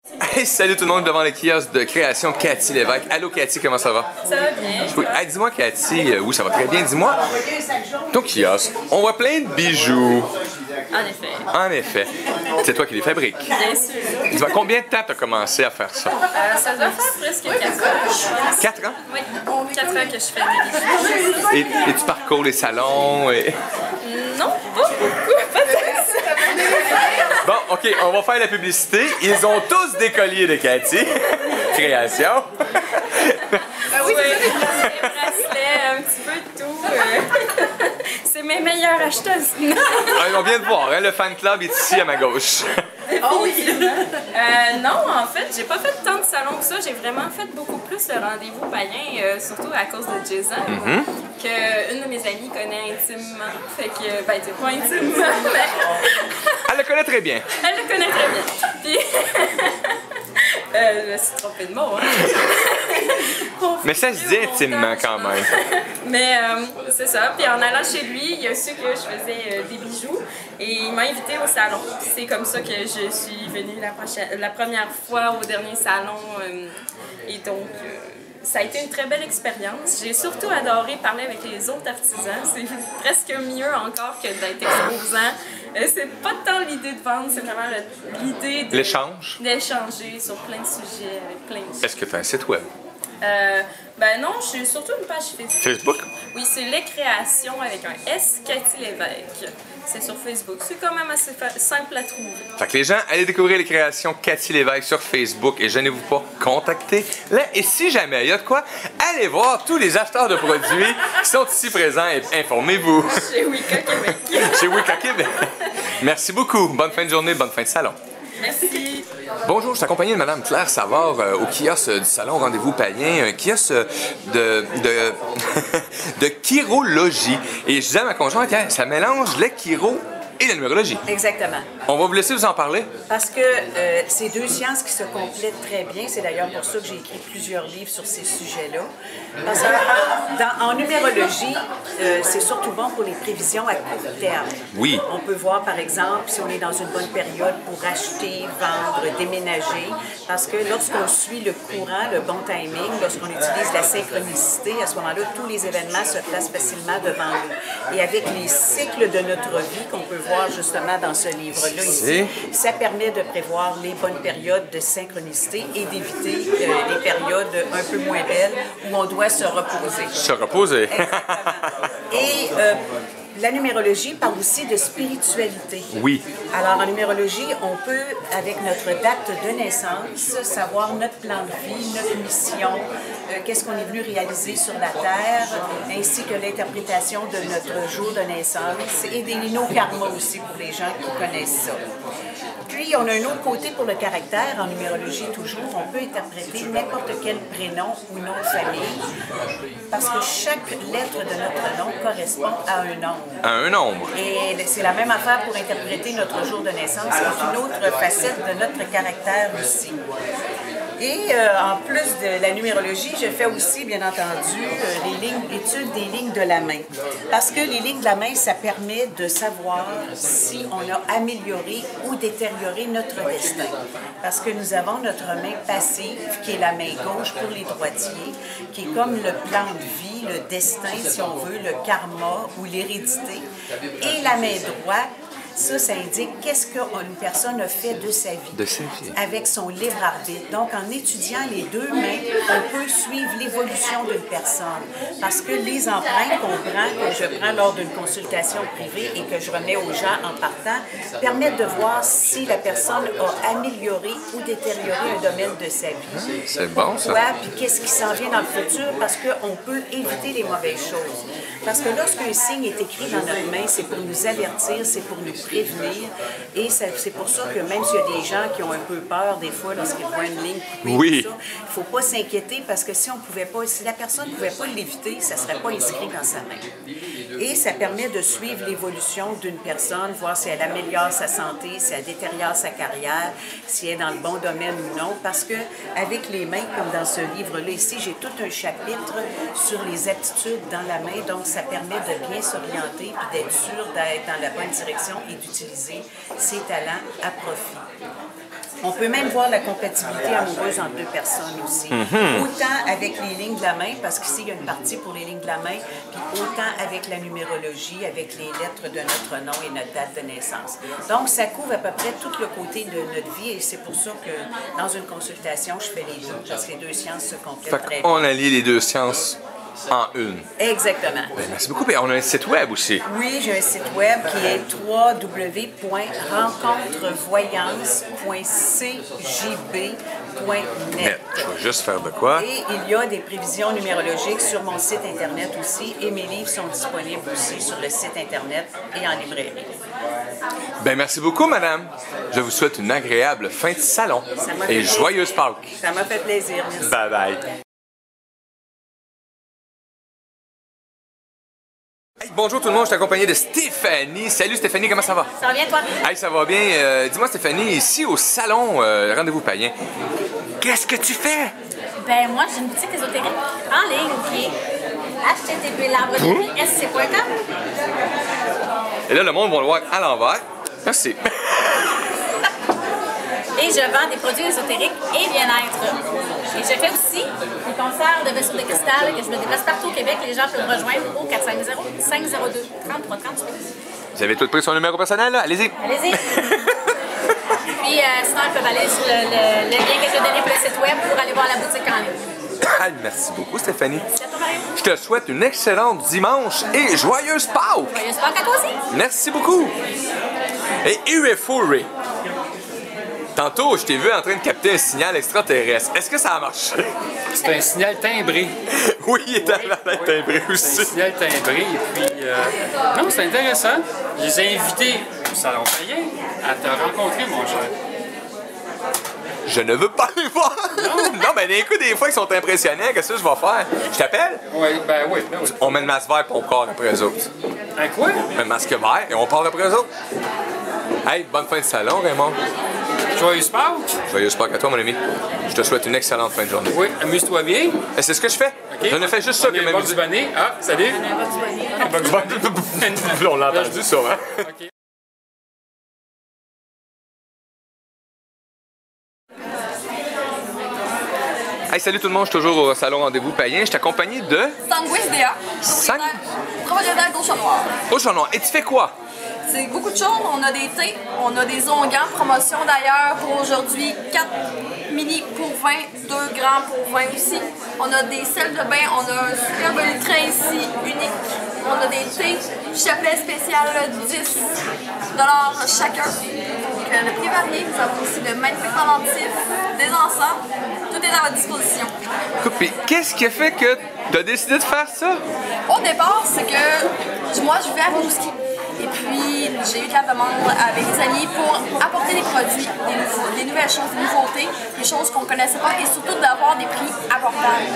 Hey, salut tout le monde devant le kiosque de création Cathy Lévesque. Allô Cathy, comment ça va? Ça va bien. Oui. Hey, dis-moi Cathy, oui ça va très bien, dis-moi, ton kiosque, on voit plein de bijoux. En effet. En effet. C'est toi qui les fabriques. Bien sûr. Dis-moi, combien de temps tu as commencé à faire ça? Ça doit faire presque 4 ans, je pense. 4 ans? Oui, 4 ans que je fais des bijoux. Et tu parcours les salons et... Non, pas beaucoup, peut-être. Bon, OK, on va faire la publicité. Ils ont tous des colliers de Cathy. Création. Oui, des bracelets, un petit peu de tout. C'est mes meilleures acheteuses. Ah, on vient de voir, hein, le fan club est ici à ma gauche. Oh oui! Non, en fait, j'ai pas fait tant de salons que ça. J'ai vraiment fait beaucoup plus le rendez-vous païen, surtout à cause de Jason, qu'une de mes amies connaît intimement. Fait que, ben, c'est pas intimement, mais... Elle le connaît très bien. Elle le connaît très bien. Puis... je me suis trompée de mot, hein? Mais ça se dit intimement quand même. Mais c'est ça. Puis en allant chez lui, il a su que je faisais des bijoux et il m'a invité au salon. C'est comme ça que je suis venue la première fois au dernier salon. Et donc, ça a été une très belle expérience. J'ai surtout adoré parler avec les autres artisans. C'est presque mieux encore que d'être exposant. C'est pas tant l'idée de vendre, c'est vraiment l'idée d'échanger sur plein de sujets avec plein de gens. Est-ce que tu as un site web? Ben non, j'ai surtout une page Facebook. Facebook? Oui, c'est Les Créations avec un S, Cathy Lévesque. C'est sur Facebook. C'est quand même assez simple à trouver. Fait que les gens, allez découvrir les créations Cathy Lévesque sur Facebook et gênez-vous pas, contactez-la. Et si jamais il y a de quoi, allez voir tous les acheteurs de produits qui sont ici présents et informez-vous. Chez Wicca Québec. Chez Wicca Québec. Merci beaucoup. Bonne fin de journée, bonne fin de salon. Merci. Bonjour, je suis accompagné de Mme Claire Savard au kiosque du salon Rendez-vous Païen, un kiosque de chirologie. Et je disais à ma conjointe, hein, ça mélange la chiro et la numérologie. Exactement. On va vous laisser vous en parler. Parce que c'est deux sciences qui se complètent très bien. C'est d'ailleurs pour ça que j'ai écrit plusieurs livres sur ces sujets-là. Parce qu'en numérologie, c'est surtout bon pour les prévisions à court terme. Oui. On peut voir, par exemple, si on est dans une bonne période pour acheter, vendre, déménager. Parce que lorsqu'on suit le courant, le bon timing, lorsqu'on utilise la synchronicité, à ce moment-là, tous les événements se placent facilement devant nous. Et avec les cycles de notre vie qu'on peut voir justement dans ce livre-là ici, ça permet de prévoir les bonnes périodes de synchronicité et d'éviter les périodes un peu moins belles où on doit se reposer. Se reposer. Exactement. Et la numérologie parle aussi de spiritualité. Oui. Alors, en numérologie, on peut, avec notre date de naissance, savoir notre plan de vie, notre mission, qu'est-ce qu'on est venu réaliser sur la Terre, ainsi que l'interprétation de notre jour de naissance et des karmas aussi pour les gens qui connaissent ça. Puis, on a un autre côté pour le caractère, en numérologie toujours, on peut interpréter n'importe quel prénom ou nom de famille, parce que chaque lettre de notre nom correspond à un nombre. À un nombre. Et c'est la même affaire pour interpréter notre jour de naissance, c'est une autre facette de notre caractère aussi. Et en plus de la numérologie, je fais aussi, bien entendu, l'étude des lignes de la main. Parce que les lignes de la main, ça permet de savoir si on a amélioré ou détérioré notre destin. Parce que nous avons notre main passive, qui est la main gauche pour les droitiers, qui est comme le plan de vie, le destin, si on veut, le karma ou l'hérédité. Et la main droite, ça indique qu'est-ce qu'une personne a fait de sa vie, avec son libre arbitre. Donc, en étudiant les deux mains, on peut suivre l'évolution d'une personne. Parce que les empreintes que je prends lors d'une consultation privée et que je remets aux gens en partant, permettent de voir si la personne a amélioré ou détérioré un domaine de sa vie. C'est bon, ça. Pourquoi? Puis qu'est-ce qui s'en vient dans le futur? Parce qu'on peut éviter les mauvaises choses. Parce que lorsqu'un signe est écrit dans notre main, c'est pour nous avertir, c'est pour nous prévenir. Et c'est pour ça que même s'il y a des gens qui ont un peu peur des fois lorsqu'ils voient une ligne coupée, oui. Il ne faut pas s'inquiéter parce que si la personne ne pouvait pas l'éviter, ça ne serait pas inscrit dans sa main. Et ça permet de suivre l'évolution d'une personne, voir si elle améliore sa santé, si elle détériore sa carrière, si elle est dans le bon domaine ou non. Parce que avec les mains, comme dans ce livre-là ici, j'ai tout un chapitre sur les aptitudes dans la main. Donc, ça permet de bien s'orienter et d'être sûr d'être dans la bonne direction et d'utiliser ses talents à profit. On peut même voir la compatibilité amoureuse entre deux personnes aussi. Autant avec les lignes de la main, parce qu'ici, il y a une partie pour les lignes de la main, puis autant avec la numérologie, avec les lettres de notre nom et notre date de naissance. Donc, ça couvre à peu près tout le côté de notre vie et c'est pour ça que dans une consultation, je fais les deux, parce que les deux sciences se complètent très bien. On allie les deux sciences en une. Exactement. Ben, merci beaucoup. Puis on a un site web aussi. Oui, j'ai un site web qui est www.rencontrevoyance.cjb.net. Je vais juste faire de quoi? Et il y a des prévisions numérologiques sur mon site Internet aussi et mes livres sont disponibles aussi sur le site Internet et en librairie. Ben merci beaucoup, madame. Je vous souhaite une agréable fin de salon et joyeuse Pâques. Ça m'a fait plaisir. Merci. Bye bye. Hey, bonjour tout le monde, je suis accompagné de Stéphanie. Salut Stéphanie, comment ça va? Ça va bien, toi? Hey, ça va bien. Dis-moi Stéphanie, ici au salon Rendez-vous Païen, qu'est-ce que tu fais? Ben moi, j'ai une boutique ésotérique en ligne qui est http://larbre-sc.com. Et là, le monde va le voir à l'envers. Merci. Et je vends des produits ésotériques et bien-être. Et je fais aussi des concerts de vaisseaux de cristal que je me déplace partout au Québec. Les gens peuvent me rejoindre au 450-502-3330. Vous avez tout pris son numéro personnel, là? Allez-y. Allez-y. Puis sinon, ils peuvent aller sur le lien que j'ai donné pour le site web pour aller voir la boutique en ligne. Ah, merci beaucoup, Stéphanie. C'est à toi, Mario. Je te souhaite une excellente dimanche et joyeuse Pâques. Joyeuse Pâques à toi aussi. Merci beaucoup. Et UFO Ray. Tantôt, je t'ai vu en train de capter un signal extraterrestre. Est-ce que ça a marché? C'est un signal timbré. Oui, il est à la timbré C'est aussi. un signal timbré. Et puis, non, c'est intéressant. Je les ai invités au Salon Païen à te rencontrer, mon cher. Je ne veux pas les voir. Non, mais écoute, des fois, ils sont impressionnants. Qu'est-ce que je vais faire? Je t'appelle? Oui, ben oui. On met le masque vert et on part après eux autres. Un quoi? On met le masque vert et on part après eux autres. Hey, bonne fin de salon, Raymond. Joyeuse Pâques? Joyeuse Pâques à toi, mon ami. Je te souhaite une excellente fin de journée. Oui, amuse-toi bien. Et c'est ce que je fais. OK. Je ne fais juste ça On que est ma Bugs musique. Bunny. Ah, salut. On l'a entendu, ça, hein? OK. Hey, salut tout le monde, je suis toujours au salon Rendez-vous Païen. Je suis accompagné de Sandwich DA, propriétaire d'Auchan Noir. Oh, Jean-Noir. Et tu fais quoi? C'est beaucoup de choses. On a des thés, on a des onguents, promotion d'ailleurs pour aujourd'hui. 4 mini pour 20, 2 grands pour 20 aussi. On a des sels de bain, on a un superbe train ici, unique. On a des thés, chapelet spécial, 10 $ chacun. Donc le prix varié, nous avons aussi de magnifiques pendentifs, des encens. Tout est à votre disposition. Écoute, puis qu'est-ce qui a fait que tu as décidé de faire ça? Au départ, c'est que moi, je vivais à Rimouski. Et puis, j'ai eu de la demande avec des amis pour apporter des produits, des nouvelles choses, des nouveautés, des choses qu'on ne connaissait pas et surtout d'avoir des prix abordables.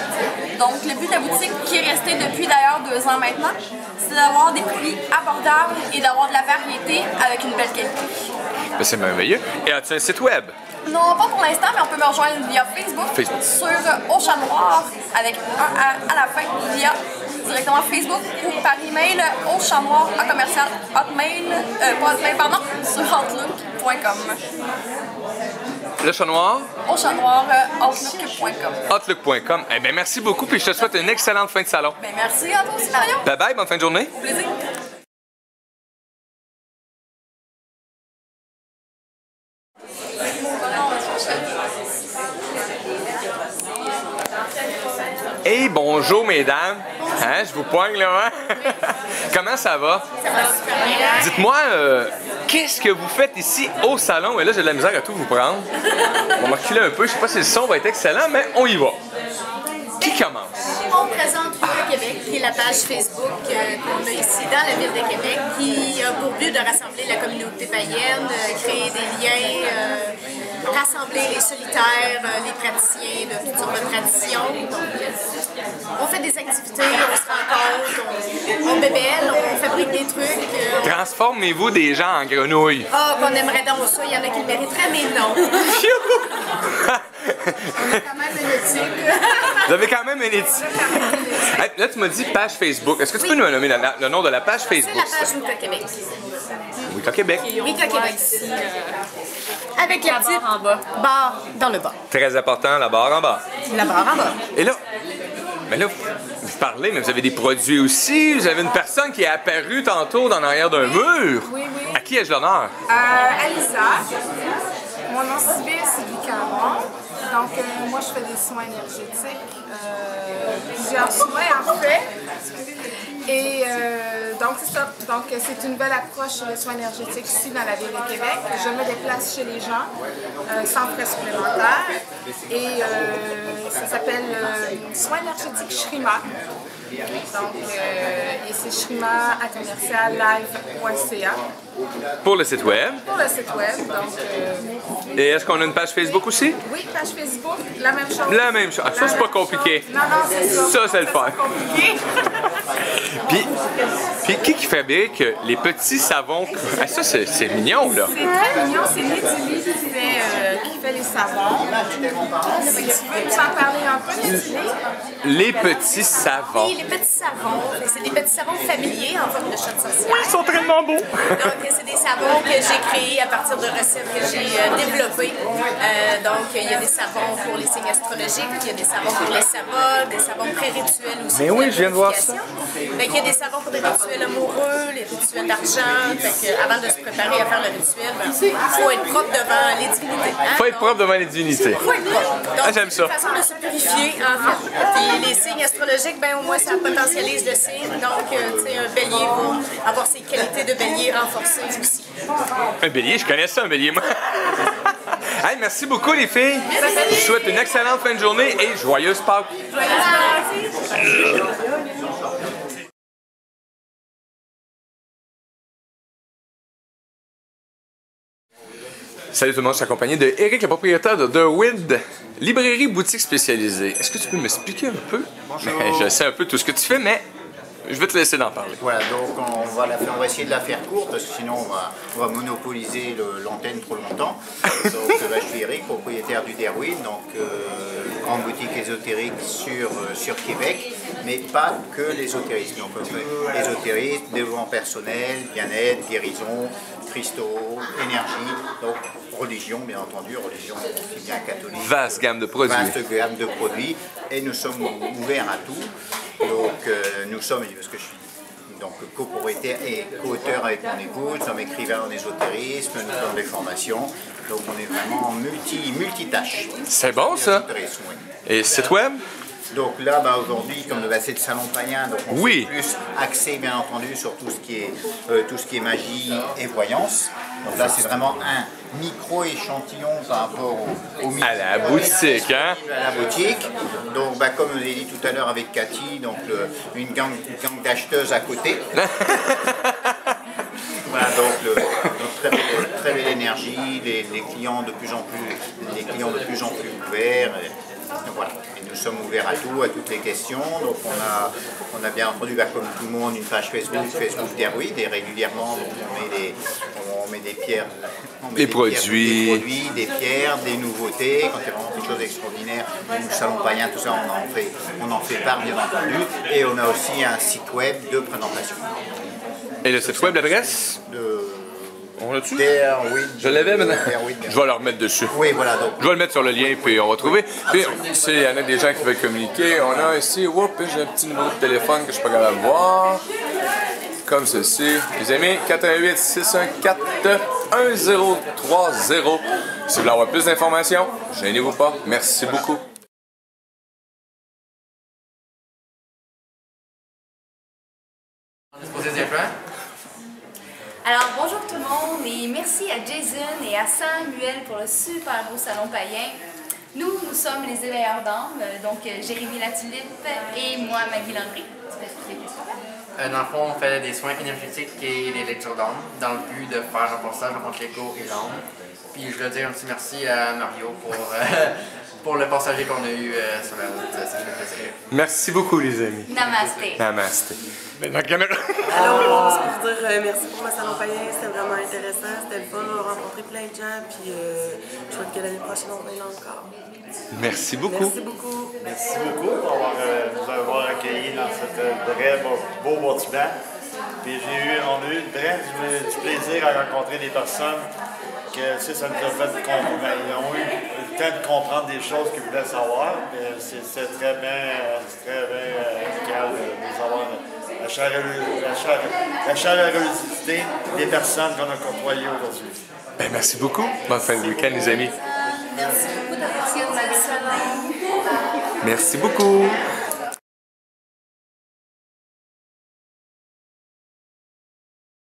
Donc, le but de la boutique, qui est resté depuis d'ailleurs 2 ans maintenant, c'est d'avoir des prix abordables et d'avoir de la variété avec une belle qualité. Ben, c'est merveilleux. Et as-tu un site web? Non, pas pour l'instant, mais on peut me rejoindre via Facebook, sur Auchan Noir, avec un à la fin, via directement Facebook ou par email auchannoir à commercial hotmail, pas hotmail, pardon, sur outlook.com. Le chat noir? Auchannoir, outlook.com. Outlook.com. Eh bien, merci beaucoup, puis je te souhaite une excellente fin de salon. Ben, merci à toi aussi, Marion. Bye bye, bonne fin de journée. Plaisir. Hey, bonjour mesdames. Hein, je vous poigne là, hein? Comment ça va? Dites-moi, qu'est-ce que vous faites ici au salon? Et là, j'ai de la misère à tout vous prendre. On va reculer un peu, je sais pas si le son va être excellent, mais on y va. Qui commence? On présente le Québec, qui est la page Facebook qu'on a ici dans la ville de Québec, qui a pour but de rassembler la communauté païenne, créer des liens, rassembler les solitaires, les praticiens de toutes sortes de traditions. Donc, on fait des activités, on se rencontre, on bébelle, on fabrique des trucs. Transformez-vous des gens en grenouilles. Ah, qu'on aimerait donc ça, il y en a qui le mériteraient, mais non. On a quand même une éthique. Vous avez quand même une éthique. Hey, là, tu m'as dit page Facebook. Est-ce que tu peux nous nommer le nom de la page C'est Facebook? la page Wicca Québec. Wicca Québec. Wicca Québec. Avec la petite barre en bas. barre dans le bas. Très important, la barre en bas. La barre en bas. Et là, mais là, vous parlez, mais vous avez des produits aussi. Vous avez une personne qui est apparue tantôt dans l'arrière d'un mur. Oui. À qui ai-je l'honneur? Alisa. Mon nom civil, c'est Vicaron. Donc, moi, je fais des soins énergétiques. Plusieurs soins, en fait. Et donc, c'est ça. Donc, c'est une nouvelle approche sur les soins énergétiques ici dans la ville de Québec. Je me déplace chez les gens sans frais supplémentaires. Et ça s'appelle soins énergétiques Shrima. Donc, et c'est Shrima à commercial live.ca. Pour le site web. Pour le site web. Donc, Et est-ce qu'on a une page Facebook aussi? oui, page Facebook, la même chose. La même chose. Ah, ça, c'est pas compliqué. Non, c'est ça. Ça, c'est le fun. C'est compliqué. Puis qui fabrique les petits savons? Ah, ça, c'est mignon, là. C'est très mignon, c'est Nedili qui fait les savons. Tu veux nous en parler un peu, Nedili? Les petits savons. Oui, les petits savons. C'est des petits savons familiers en forme de chat de sorcière. Ils sont tellement beaux. Donc, c'est des savons que j'ai créés à partir de recettes que j'ai développées. Donc, il y a des savons pour les signes astrologiques, il y a des savons pour les sabbats, des savons pré-rituels aussi. Mais oui, je viens de voir ça. Donc, il y a des savons pour les rituels amoureux, les rituels d'argent. Avant de se préparer à faire le rituel, il faut être propre devant les divinités. Faut être propre devant les divinités. Faut être propre. Donc, J'aime ça. c'est une façon de se purifier, en fait. Puis les signes astrologiques, ben, au moins, ça potentialise le signe. Donc, tu sais, un bélier va avoir ses qualités de bélier renforcées aussi. Un bélier, je connais ça, un bélier, moi. Hey, merci beaucoup, les filles. Je vous souhaite une excellente fin de journée et joyeuse Pâques. Salut tout le monde, je suis accompagné de Eric, le propriétaire de The Wind, librairie boutique spécialisée. Est-ce que tu peux m'expliquer un peu? Bonjour. Je sais un peu tout ce que tu fais, mais je vais te laisser d'en parler. Voilà, donc on va essayer de la faire courte parce que sinon on va monopoliser l'antenne trop longtemps. Donc je suis Eric, propriétaire du Derwin, donc grande boutique ésotérique sur Québec, mais pas que l'ésotérisme. Donc on fait ésotérisme, développement personnel, bien-être, guérison, cristaux, énergie, donc religion bien entendu, religion aussi bien catholique. Vaste gamme de produits. Vaste gamme de produits et nous sommes ouverts à tout. Donc nous sommes, parce que je suis donc copropriétaire et co-auteur avec mon épouse, nous sommes écrivains en ésotérisme, nous faisons des formations, donc on est vraiment multitâche. C'est bon ça? Ésotérisme, oui. Et site web? Donc là, aujourd'hui, comme c'est le salon païen, donc on Oui. s'est plus axé bien entendu sur tout ce qui est magie et voyance. Donc là, c'est vraiment un micro-échantillon par rapport au À la boutique, hein? à la boutique. Donc, comme je l'ai dit tout à l'heure avec Cathy, donc une gang d'acheteuses à côté. Voilà, donc très belle énergie, les clients de plus en plus ouverts. Donc voilà, et nous sommes ouverts à tout, à toutes les questions. Donc on a bien entendu, comme tout le monde, une page Facebook Derwin, et régulièrement donc, on met des pierres, Des produits, des pierres, des nouveautés. Quand il y a vraiment des choses extraordinaires, le salon païen, tout ça, on en fait part bien entendu. Et on a aussi un site web de présentation. Et le site web, l'adresse? On l'a dessus? Je l'avais maintenant. Je vais le remettre dessus. Oui, voilà. Donc. Je vais le mettre sur le lien, puis on va trouver. Puis, s'il y en a des gens qui veulent communiquer, on a ici, j'ai un petit numéro de téléphone que je suis pas capable de voir. Comme ceci. Les amis, 418 614 1030. Si vous voulez avoir plus d'informations, gênez-vous pas. Merci beaucoup. Alors bonjour tout le monde et merci à Jason et à Samuel pour le super beau salon païen. Nous sommes les éveilleurs d'âme, donc Jérémy Latulippe et moi Maggie Landry. Tu peux expliquer ce qu'on fait? Dans le fond, on fait des soins énergétiques et des lectures d'âme dans le but de faire un passage entre l'écho et l'âme. Puis je veux dire un petit merci à Mario pour le passager qu'on a eu sur la route. Ça fait plaisir. Merci beaucoup, les amis. Namasté. Namasté. Maintenant, caméra. Alors, c'est pour dire merci pour le salon païen, c'était vraiment intéressant, c'était le fun, on a rencontré plein de gens, puis je souhaite que l'année prochaine on vienne encore. Merci beaucoup. Merci beaucoup. Merci beaucoup pour nous avoir accueillis dans ce très beau bâtiment. Puis on a eu vraiment du plaisir à rencontrer des personnes que ça nous a fait comprendre. Ils ont eu le temps de comprendre des choses qu'ils voulaient savoir. C'est très bien amical de savoir la chaleurosité des personnes qu'on a côtoyées aujourd'hui. Ben, merci beaucoup. Bonne fin de week-end, les amis. Merci beaucoup d'avoir été au salon. Merci beaucoup.